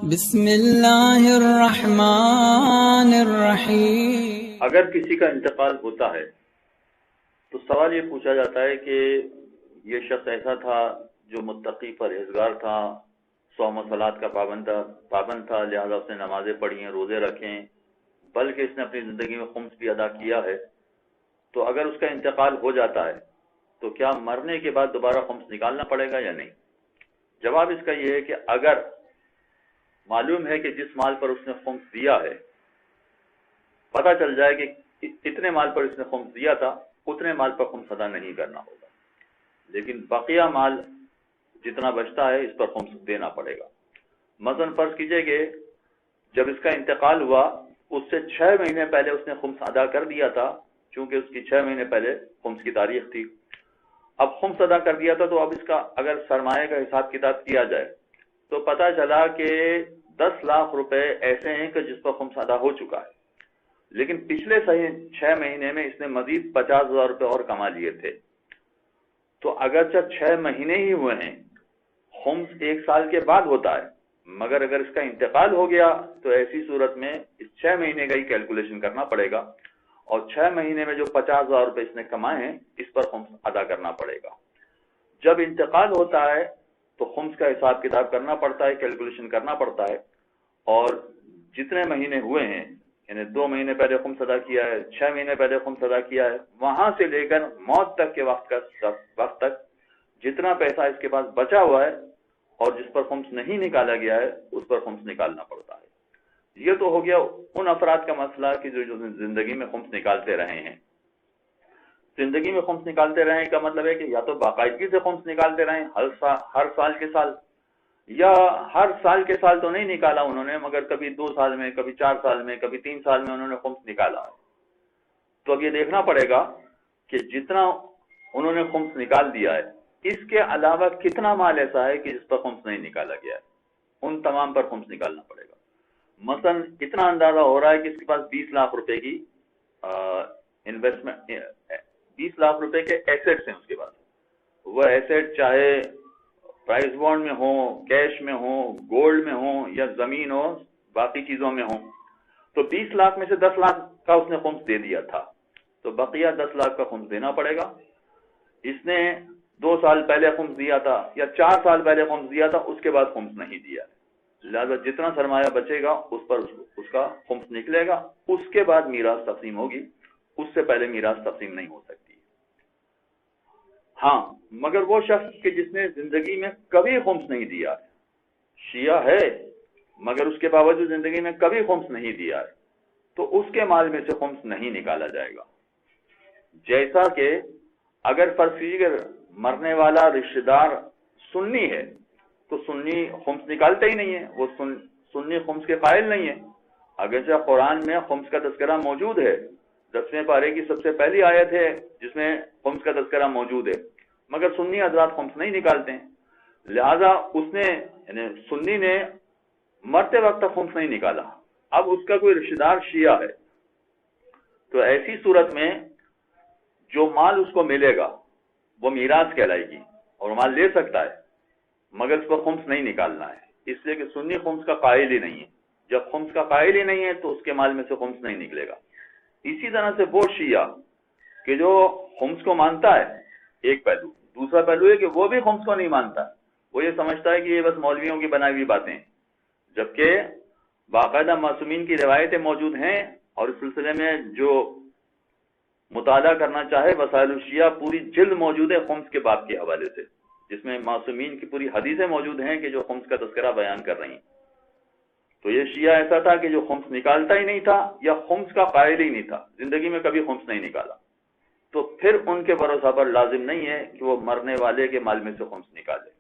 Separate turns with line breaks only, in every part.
بسم اللہ الرحمن الرحیم۔
اگر کسی کا انتقال ہوتا ہے تو سوال یہ پوچھا جاتا ہے کہ یہ شخص ایسا تھا جو متقی پرہیزگار تھا، صوم و صلات کا پابند تھا، لہذا اس نے نمازیں پڑھی ہیں، روزے رکھے ہیں، بلکہ اس نے اپنی زندگی میں خمس بھی ادا کیا ہے، تو اگر اس کا انتقال ہو جاتا ہے تو کیا مرنے کے بعد دوبارہ خمس نکالنا پڑے گا یا نہیں؟ جواب اس کا یہ ہے کہ اگر معلوم ہے کہ جس مال پر اس نے خمس دیا ہے، پتہ چل جائے کہ اتنے مال پر اس نے خمس دیا تھا، اتنے مال پر خمس ادا نہیں کرنا ہوگا، لیکن بقیہ مال جتنا بچتا ہے اس پر خمس دینا پڑے گا۔ مثلا فرض کیجئے کہ جب اس کا انتقال ہوا اس سے 6 مہینے پہلے اس نے خمس ادا کر دیا تھا، چونکہ اس کی 6 مہینے پہلے خمس کی تاریخ تھی، اب خمس ادا کر دیا تھا، تو اب اس کا اگر سرمایہ کا حساب کتاب کیا جائے تو پتہ چلا کہ 10 لاکھ روپے ایسے ہیں کہ جس پر خمس ادا ہو چکا ہے، لیکن پچھلے 6 مہینے میں اس نے مزید 50,000 روپے اور کما لیے تھے، تو اگرچہ 6 مہینے ہی ہوئے ہیں، خمس 1 سال کے بعد ہوتا ہے، مگر اگر اس کا انتقال ہو گیا تو ایسی صورت میں اس 6 مہینے کا ہی کیلکولیشن کرنا پڑے گا، اور 6 مہینے میں جو 50,000 روپے اس نے کمائے ہیں اس پر خمس ادا کرنا پڑے گا۔ جب انتقال ہوتا ہے تو خمس کا حساب کتاب کرنا پڑتا ہے، کیلکولیشن کرنا پڑتا ہے، اور جتنے مہینے ہوئے ہیں، یعنی 2 مہینے پہلے خمس ادا کیا ہے، 6 مہینے پہلے خمس ادا کیا ہے، وہاں سے لے کر موت تک کے وقت تک جتنا پیسہ اس کے پاس بچا ہوا ہے اور جس پر خمس نہیں نکالا گیا ہے اس پر خمس نکالنا پڑتا ہے۔ یہ تو ہو گیا ان افراد کا مسئلہ کہ جو زندگی میں خمس نکالتے رہے ہیں۔ زندگی میں خمس نکالتے رہے کا مطلب ہے کہ یا تو باقاعدگی سے خمس نکالتے رہے ہر سال کے سال، یا ہر سال کے سال تو نہیں نکالا انہوں نے، مگر کبھی 2 سال میں، کبھی 4 سال میں، کبھی 3 سال میں انہوں نے خمس نکالا۔ تو اب یہ دیکھنا پڑے گا کہ جتنا انہوں نے خمس نکال دیا ہے اس کے علاوہ کتنا مال ایسا ہے کہ جس پر خمس نہیں نکالا گیا ہے، ان تمام پر خمس نکالنا پڑے گا۔ مثلا اتنا اندازہ ہو رہا ہے کہ اس کے پاس 20 لاکھ روپے کی انویسٹمنٹ، 20 لاکھ روپے کے ایسیٹس ہیں اس کے پاس، وہ ایسیٹ چاہے پرائز بانڈ میں ہوں، کیش میں ہوں، گولڈ میں ہوں، یا زمین ہو، باقی چیزوں میں ہوں، تو 20 لاکھ میں سے 10 لاکھ کا اس نے خمس دے دیا تھا، تو بقیہ 10 لاکھ کا خمس دینا پڑے گا۔ اس نے 2 سال پہلے خمس دیا تھا یا 4 سال پہلے خمس دیا تھا، اس کے بعد خمس نہیں دیا، لہذا جتنا سرمایہ بچے گا اس پر اس کا خمس نکلے گا، اس کے بعد میراث تقسیم ہوگی، اس سے پہلے میراث تقسیم نہیں ہو سکتی۔ ہاں، مگر وہ شخص کہ جس نے زندگی میں کبھی خمس نہیں دیا ہے، شیعہ ہے مگر اس کے باوجود زندگی میں کبھی خمس نہیں دیا ہے، تو اس کے مال میں سے خمس نہیں نکالا جائے گا۔ جیسا کہ اگر فرض کیجیے مرنے والا رشتہ دار سنی ہے تو سنی خمس نکالتے ہی نہیں ہے، وہ سنی خمس کے قائل نہیں ہے، اگرچہ قرآن میں خمس کا تذکرہ موجود ہے، 10ویں پارے کی سب سے پہلی آیت ہے جس میں خمس کا تذکرہ موجود ہے، مگر سنی حضرات خمس نہیں نکالتے ہیں، لہذا اس نے یعنی سنی نے مرتے وقت تک خمس نہیں نکالا، اب اس کا کوئی رشتہ دار شیعہ ہے، تو ایسی صورت میں جو مال اس کو ملے گا وہ میراث کہلائے گی، اور مال لے سکتا ہے مگر اس کو خمس نہیں نکالنا ہے، اس لیے کہ سنی خمس کا قائل ہی نہیں ہے، جب خمس کا قائل ہی نہیں ہے تو اس کے مال میں سے خمس نہیں نکلے گا۔ اسی طرح سے وہ شیعہ کہ جو خمس کو مانتا ہے، ایک پہلو، دوسرا پہلو ہے کہ وہ بھی خمس کو نہیں مانتا، وہ یہ سمجھتا ہے کہ یہ بس مولویوں کی بنائی ہوئی باتیں ہیں، جبکہ باقاعدہ معصومین کی روایتیں موجود ہیں، اور اس سلسلے میں جو مطالعہ کرنا چاہے وسائل الشیعہ پوری جلد موجود ہے خمس کے باب کے حوالے سے، جس میں معصومین کی پوری حدیثیں موجود ہیں کہ جو خمس کا تذکرہ بیان کر رہی ہیں۔ تو یہ شیعہ ایسا تھا کہ جو خمس نکالتا ہی نہیں تھا یا خمس کا قائل ہی نہیں تھا، زندگی میں کبھی خمس نہیں نکالا، تو پھر ان کے بھروسہ پر لازم نہیں ہے کہ وہ مرنے والے کے مال میں سے خمس نکالے۔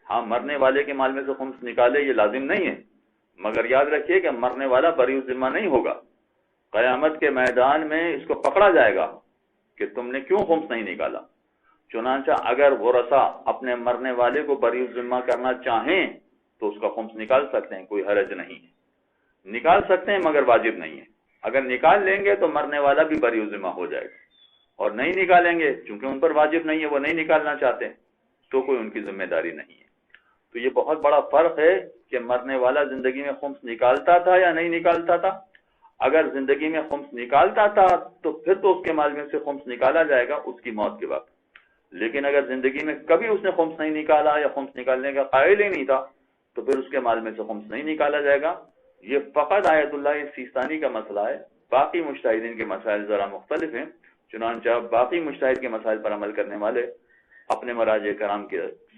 ہاں، مرنے والے کے مال میں سے خمس نکالے یہ لازم نہیں ہے، مگر یاد رکھیے کہ مرنے والا بری الذمہ نہیں ہوگا، قیامت کے میدان میں اس کو پکڑا جائے گا کہ تم نے کیوں خمس نہیں نکالا۔ چنانچہ اگر ورثہ اپنے مرنے والے کو بری الذمہ کرنا چاہیں تو اس کا خمس نکال سکتے ہیں، کوئی حرج نہیں ہے، نکال سکتے ہیں مگر واجب نہیں ہے۔ اگر نکال لیں گے تو مرنے والا بھی بری الذمہ ہو جائے گا، اور نہیں نکالیں گے چونکہ ان پر واجب نہیں ہے، وہ نہیں نکالنا چاہتے، تو کوئی ان کی ذمہ داری نہیں ہے۔ تو یہ بہت بڑا فرق ہے کہ مرنے والا زندگی میں خمس نکالتا تھا یا نہیں نکالتا تھا۔ اگر زندگی میں خمس نکالتا تھا تو پھر تو اس کے مال میں سے خمس نکالا جائے گا اس کی موت کے بعد، لیکن اگر زندگی میں کبھی اس نے خمس نہیں نکالا یا خمس نکالنے کا قائل ہی نہیں تھا تو پھر اس کے مال میں سے خمس نہیں نکالا جائے گا۔ یہ فقط آیت اللہ سیستانی کا مسئلہ ہے، باقی مجتہدین کے مسائل ذرا مختلف ہیں، چنانچہ باقی مجتہد کے مسائل پر عمل کرنے والے اپنے مراجع کرام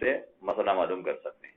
سے مسئلہ معلوم کر سکتے ہیں۔